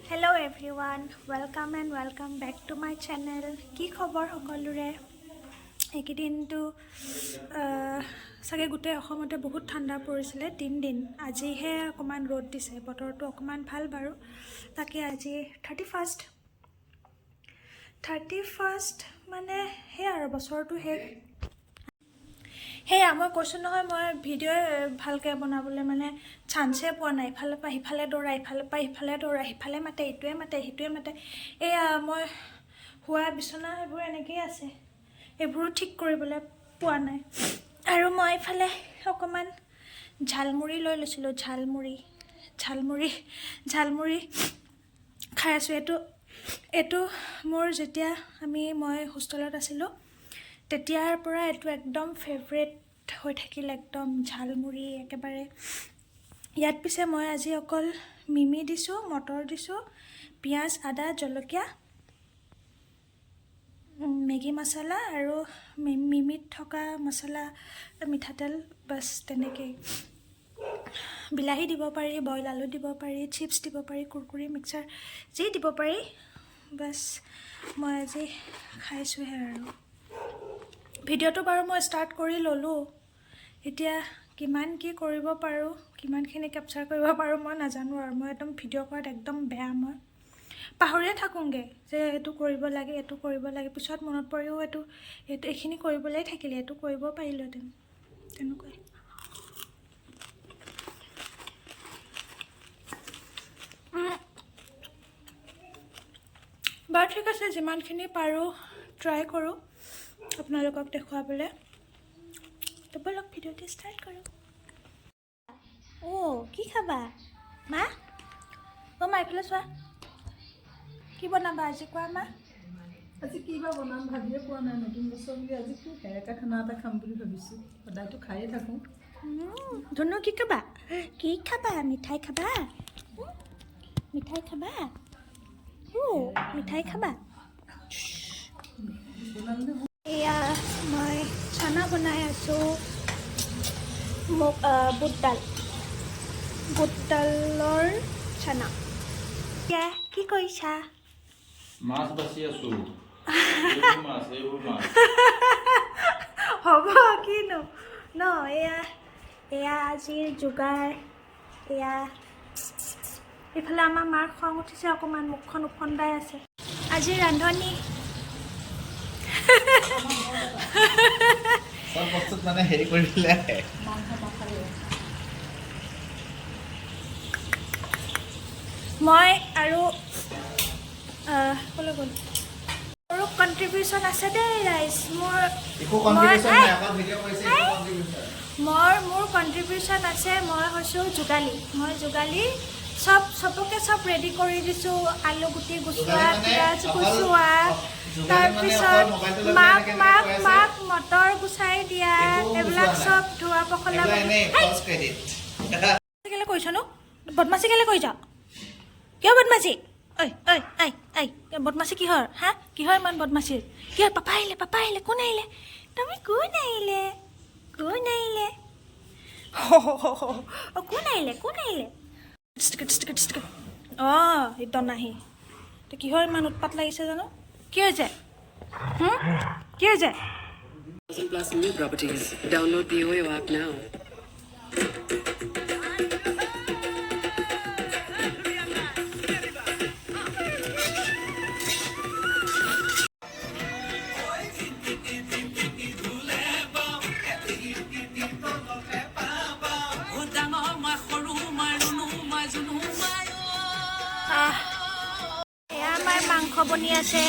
Hello everyone, welcome and welcome back to my channel. কি খবৰ সকলোৰে? এইকেইদিনটো সাগে গুটে অসমতে বহুত ঠাণ্ডা পৰিছিলে 3 দিন। আজিহে অকমান ৰ'দ দিছে, বতৰটো অকমান ভাল বাৰু। তাকে আজি 31st মানে হে আৰু বছৰটো শেষ। হেয়া মই কৈছোঁ নহয়, মই ভিডিঅ' ভালকৈ বনাবলৈ মানে চান্সে পোৱা নাই। ইফালে পৰা সিফালে দৌৰা, ইফালে পৰা সিফালে দৌৰা, সিফালে মাতে, ইটোৱে মাতে, সিটোৱে মাতে। এয়া মই শোৱা বিচনা এইবোৰ এনেকেই আছে, এইবোৰো ঠিক কৰিবলৈ পোৱা নাই। আৰু মই ইফালে অকণমান ঝালমুড়ি লৈ লৈছিলোঁ, ঝালমুড়ি খাই আছোঁ। এইটো মোৰ যেতিয়া মই হোষ্টেলত আছিলোঁ তেতিয়াৰ পৰা এইটো একদম ফেভৰেট হৈ থাকিল, একদম ঝালমুড়ি একেবাৰে। ইয়াত পিছে মই আজি অকল মিমি দিছোঁ, মটৰ দিছোঁ, পিঁয়াজ, আদা, জলকীয়া, মেগী মছলা আৰু মিমিত থকা মছলা, মিঠাতেল, বাছ তেনেকেই। বিলাহী দিব পাৰি, বইল আলু দিব পাৰি, চিপছ দিব পাৰি, কুৰকুৰি, মিক্সাৰ যি দিব পাৰি। বাছ মই আজি খাইছোঁহে আৰু। ভিডিঅ'টো বাৰু মই ষ্টাৰ্ট কৰি ল'লোঁ। এতিয়া কিমান কি কৰিব পাৰোঁ, কিমানখিনি কেপচাৰ কৰিব পাৰোঁ মই নাজানো আৰু। মই একদম ভিডিঅ' কৰাত একদম বেয়া। মই পাহৰিয়ে থাকোঁগৈ যে এইটো কৰিব লাগে, এইটো কৰিব লাগে। পিছত মনত পৰিও এইখিনি কৰিবলৈ থাকিলে, এইটো কৰিব পাৰিলোহেঁতেন, তেনেকুৱাই। বাৰু ঠিক আছে, যিমানখিনি পাৰোঁ ট্ৰাই কৰোঁ আপোনালোকক দেখুৱাবলৈ। তো বলক ভিডিঅ'টো ষ্টাৰ্ট কৰোঁ। কি খাবা মা? মা এইফালে চোৱা, কি বনাবা আজি কোৱা মা? আজি কি বা বনাম ভাবিয়ে পোৱা নাই। নতুন বছৰ বুলি আজি খুব হেৰেকা খানা এটা খাম বুলি ভাবিছোঁ। সদায়তো খায়ে থাকোঁ। ধুনু কি খাবা? কি খাবা? মিঠাই খাবা? মিঠাই খাবা? মিঠাই খাবা? এয়া মই চানা বনাই আছোঁ। বুটডালৰ চানা। এতিয়া কি কৰিছা? মাছ বাছি আছোঁ। হ'ব কিনো ন। এয়া আজিৰ যোগাৰ। এয়া এইফালে আমাৰ মাৰ খং উঠিছে অকণমান, মুখখন উফন্দাই আছে। আজিৰ ৰান্ধনি চব বস্তুত মানে হেৰি কৰি দিলে। মই আৰু ক'লৈ গ'ল? মোৰো কণ্ট্ৰিবিউশ্যন আছে দেই ৰাইজ। মোৰ কণ্ট্ৰিবিউশ্যন আছে। মই হৈছোঁ যোগালী। মই যোগালী। চবকে ৰেডি কৰি দিছোঁ। আলু গুটি গুচোৱা, পিঁয়াজ গুচোৱা, তাৰপিছত মাক মটৰ গুচাই দিয়া, এইবিলাক চব ধোৱা পখলা। কেলৈ কৰিছ নো? বদমাচি কেলৈ কৰিছ? কিয় বদমাচি? বদমাচি কিহৰ? কিহৰ ইমান বদমাচি? কিয়? পাপা আহিলে। কোন আহিলে? তুমি কোন আহিলে? কোন আহিলে? একদম নাহি। কিহৰ ইমান উৎপাত লাগিছে জানো? কি হৈছে? কি হৈছে? Plus new properties. Download the OYO app now. এয়া আমাৰ মাংস বনি আছে।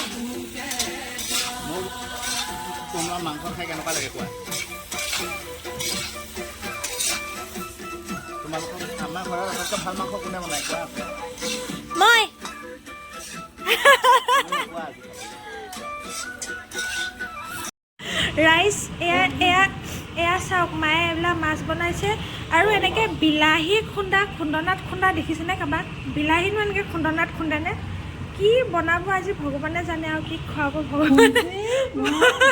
কোমোৰা মাংস খাই কেনেকুৱা লাগে কোৱা? তোমালোকৰ আমাৰ ঘৰত আটাইতকৈ ভাল মাংস কোনে বনাই কোৱা? মই ৰাইচ। এয়া চাওক, মায়ে এইবিলাক মাছ বনাইছে আৰু এনেকৈ বিলাহী খুন্দনাত খুন্দা দেখিছেনে কাৰোবাক? বিলাহীনো এনেকৈ খুন্দনাত খুন্দেনে? কি বনাব আজি ভগৱানে জানে, আৰু কি খুৱাব ভগৱানে।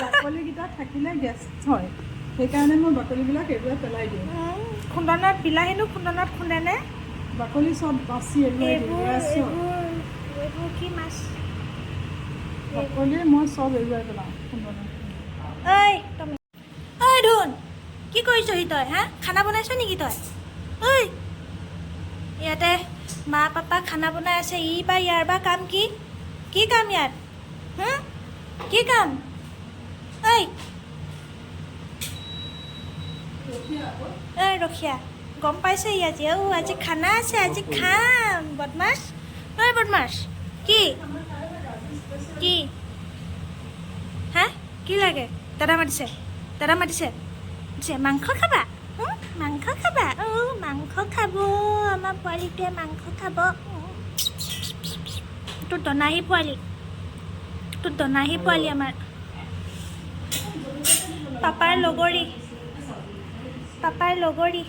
বাকলিকেইটা থাকিলে গেছ হয়, সেইকাৰণে মই বাকলিবিলাক এইবোৰে পেলাই দিওঁ। বিলাহীনো খুন্দনাত খুন্দেনে? বাকলি চব বাচি এইবোৰ ক'লে মই চব এৰুৱাই পেলাওঁ সুন্দৰ ঐ তুমি ঐ ধুন কি কৰিছহি তই হা খানা বনাইছ নেকি তই ঐ ইয়াতে মা পাপা খানা বনাই আছে বা ইয়াৰ বা কাম কি কাম ইয়াত কি কাম ঐ ৰখীয়া গম পাইছে আজি আজি খানা আছে আজি খাম বদমাছ ঐ বদমাছ কি হা কি লাগে দাদা মাতিছে মাংস খাবা মাংস খাবা মাংস খাব আমাৰ পোৱালিটোৱে মাংস খাব তোৰ দনাহী পোৱালি আমাৰ পাপাৰ লগৰী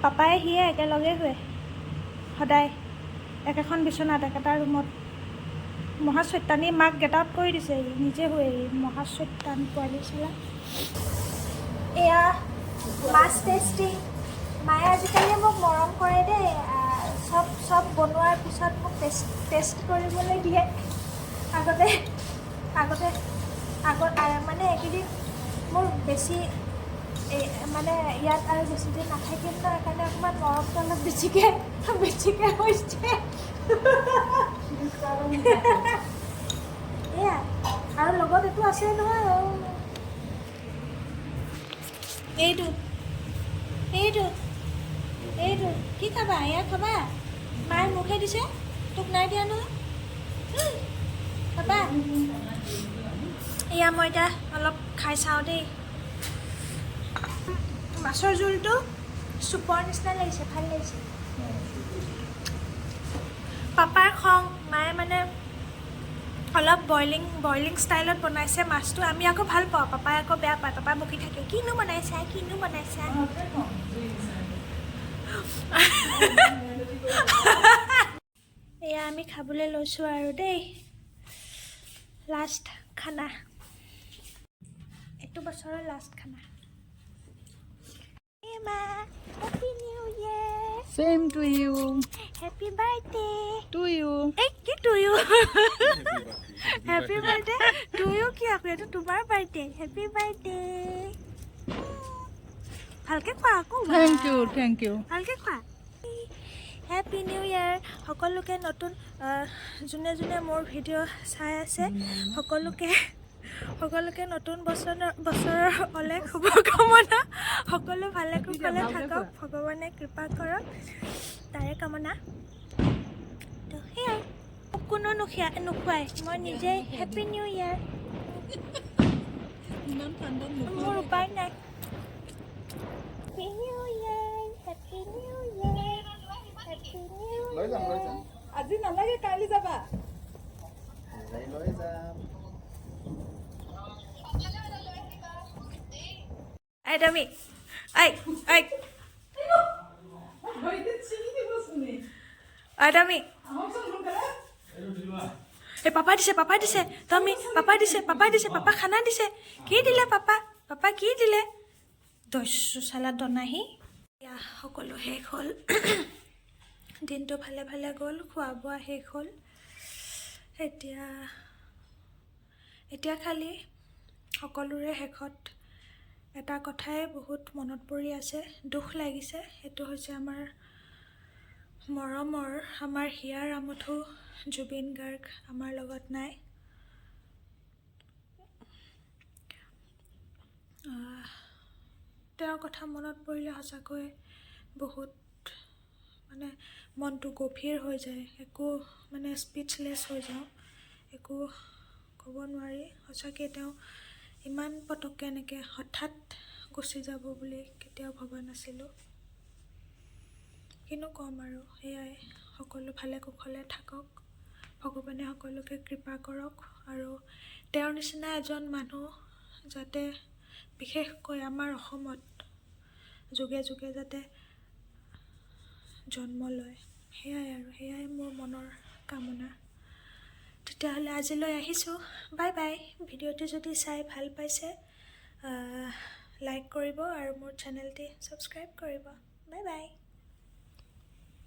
পাপাই সিয়ে একেলগে শুৱে সদায় একেখন বিচনাত একেটা ৰুমত মহাচৈতানী মাক গেট আউট কৰি দিছে নিজে শুৱে মহাচৈতান পোৱালি চলা এয়া মাছ টেষ্টি মায়ে আজিকালি মোক মৰম কৰে দেই চব বনোৱাৰ পিছত মোক টেষ্ট কৰিবলৈ দিয়ে আগতে মানে এইকেইদিন মোৰ বেছি মানে ইয়াত আৰু বেছিদিন নাথাকিম ন সেইকাৰণে অকণমান মৰমটো অলপ বেছিকৈ হৈছে এয়া আৰু লগত এইটো আছে নহয় এইটো কি খাবা এয়া খাবা মায়ে মুখে দিছে তোক নাই দিয়া নহয় খাবা এয়া মই এতিয়া অলপ খাই চাওঁ দেই মাছৰ জোলটো চুপৰ নিচিনা লাগিছে ভাল লাগিছে পাপাৰ খং মায়ে মানে অলপ বইলিং ষ্টাইলত বনাইছে মাছটো আমি আকৌ ভাল পাওঁ পাপাই আকৌ বেয়া পায় পাপাই বকি থাকে কিনো বনাইছা এয়া আমি খাবলৈ লৈছোঁ আৰু দেই লাষ্ট খানা এইটো বছৰৰ লাষ্ট খানা মা happy new year same to you happy birthday to you কি to you happy birthday to you কি আকৌ এইটো তোমাৰ বাৰ্থডে হেপী বাৰ্থডে ভালকৈ খোৱা আকৌ থেংক ইউ ভালকৈ খোৱা হেপী নিউ ইয়েৰ সকলোকে নতুন যোনে মোৰ ভিডিঅ' চাই আছে সকলোকে নতুন বছৰৰ অলেখ শুভকামনা সকলো ভালে কুশলে থাকক ভগৱানে কৃপা কৰক তাৰে কামনা তো সেয়াই মোক কোনো নোখোৱাই মই নিজে হেপী নিউ ইয়েৰ মোৰ উপায় নাই happy new year happy new year happy new year আজি নালাগে কাইলৈ যাবা লৈ যাম তুমি তুমি এই পাপাই দিছে তুমি পাপাই দিছে পাপা খানা দিছে কি দিলে পাপা কি দিলে দস্যু চালা দনাহি এয়া সকলো শেষ হ'ল দিনটো ভালে গ'ল খোৱা বোৱা শেষ হ'ল এতিয়া খালি সকলোৰে শেষত এটা কথাই বহুত মনত পৰি আছে দুখ লাগিছে সেইটো হৈছে আমাৰ মৰমৰ আমাৰ হিয়াৰ আমঠু জুবিন গাৰ্গ আমাৰ লগত নাই তেওঁৰ কথা মনত পৰিলে সঁচাকৈ বহুত মানে মনটো গভীৰ হৈ যায় একো মানে স্পীচলেছ হৈ যাওঁ একো ক'ব নোৱাৰি সঁচাকৈ তেওঁ ইমান পটককৈ এনেকৈ হঠাৎ গুচি যাব বুলি কেতিয়াও ভবা নাছিলোঁ কিনো ক'ম আৰু সেয়াই সকলো ভালে কুশলে থাকক ভগৱানে সকলোকে কৃপা কৰক আৰু তেওঁৰ নিচিনা এজন মানুহ যাতে বিশেষকৈ আমাৰ অসমত যুগে যুগে যাতে জন্ম লয় সেয়াই মোৰ মনৰ কামনা তেতিয়াহ'লে আজিলৈ আহিছোঁ বাই বাই ভিডিঅ'টো যদি চাই ভাল পাইছে লাইক কৰিব আৰু মোৰ চেনেলটি ছাবস্ক্ৰাইব কৰিব বাই বাই